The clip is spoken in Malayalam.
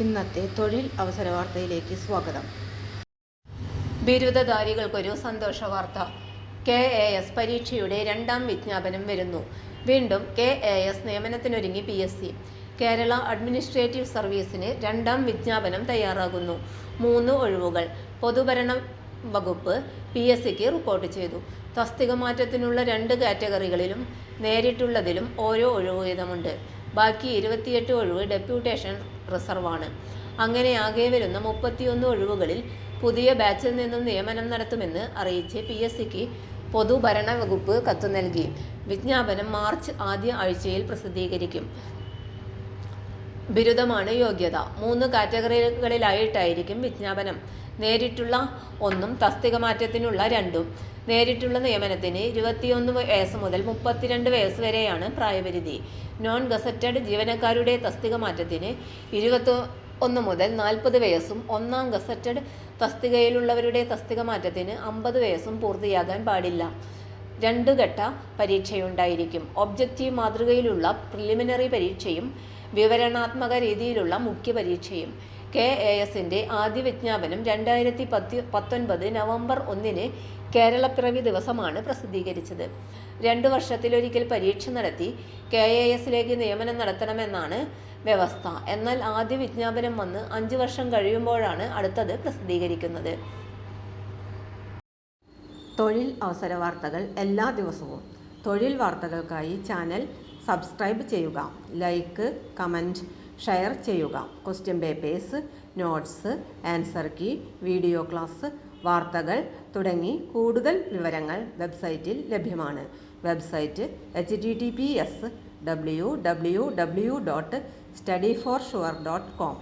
ഇന്നത്തെ തൊഴിൽ അവസര വാർത്തയിലേക്ക് സ്വാഗതം. ബിരുദധാരികൾക്കൊരു സന്തോഷ വാർത്ത. KAS പരീക്ഷയുടെ രണ്ടാം വിജ്ഞാപനം വരുന്നു. വീണ്ടും KAS നിയമനത്തിനൊരുങ്ങി PSC. കേരള അഡ്മിനിസ്ട്രേറ്റീവ് സർവീസിന് രണ്ടാം വിജ്ഞാപനം തയ്യാറാകുന്നു. 3 ഒഴിവുകൾ പൊതുഭരണ വകുപ്പ് PSCക്ക് റിപ്പോർട്ട് ചെയ്തു. തസ്തിക മാറ്റത്തിനുള്ള 2 കാറ്റഗറികളിലും നേരിട്ടുള്ളതിലും ഓരോ ഒഴിവ് വീതമുണ്ട്. ബാക്കി 28 ഒഴിവ് ഡെപ്യൂട്ടേഷൻ റിസർവാണ്. അങ്ങനെ ആകെ വരുന്ന 31 ഒഴിവുകളിൽ പുതിയ ബാച്ചിൽ നിന്നും നിയമനം നടത്തുമെന്ന് അറിയിച്ച് PSCക്ക് പൊതുഭരണ വകുപ്പ് കത്തു നൽകി. വിജ്ഞാപനം മാർച്ച് ആദ്യ ആഴ്ചയിൽ പ്രസിദ്ധീകരിക്കും. ബിരുദമാണ് യോഗ്യത. 3 കാറ്റഗറികളിലായിട്ടായിരിക്കും വിജ്ഞാപനം. നേരിട്ടുള്ള 1ഉം തസ്തിക മാറ്റത്തിനുള്ള 2ഉം. നേരിട്ടുള്ള നിയമനത്തിന് 21 വയസ്സ് മുതൽ 32 വയസ്സ് വരെയാണ് പ്രായപരിധി. നോൺ ഗസറ്റഡ് ജീവനക്കാരുടെ തസ്തിക മാറ്റത്തിന് 21 മുതൽ 40 വയസ്സും 1ാം ഗസറ്റഡ് തസ്തികയിലുള്ളവരുടെ തസ്തിക മാറ്റത്തിന് 50 വയസ്സും പൂർത്തിയാകാൻ പാടില്ല. 2 ഘട്ട പരീക്ഷയുണ്ടായിരിക്കും. ഒബ്ജക്റ്റീവ് മാതൃകയിലുള്ള പ്രിലിമിനറി പരീക്ഷയും വിവരണാത്മക രീതിയിലുള്ള മുഖ്യ പരീക്ഷയും. KASന്റെ ആദ്യ വിജ്ഞാപനം 2019 നവംബർ 1 കേരളപ്പിറവി ദിവസമാണ് പ്രസിദ്ധീകരിച്ചത്. 2 വർഷത്തിലൊരിക്കൽ പരീക്ഷ നടത്തി KASലേക്ക് നിയമനം നടത്തണമെന്നാണ് വ്യവസ്ഥ. എന്നാൽ ആദ്യ വിജ്ഞാപനം വന്ന് 5 വർഷം കഴിയുമ്പോഴാണ് അടുത്തത് പ്രസിദ്ധീകരിക്കുന്നത്. തൊഴിൽ അവസര വാർത്തകൾ എല്ലാ ദിവസവും. തൊഴിൽ വാർത്തകൾക്കായി ചാനൽ സബ്സ്ക്രൈബ് ചെയ്യുക. ലൈക്ക്, കമൻറ്റ്, ഷെയർ ചെയ്യുക. Question papers, notes, answer key, video class, വാർത്തകൾ തുടങ്ങി കൂടുതൽ വിവരങ്ങൾ വെബ്സൈറ്റിൽ ലഭ്യമാണ്. Website https://www.studyforsure.com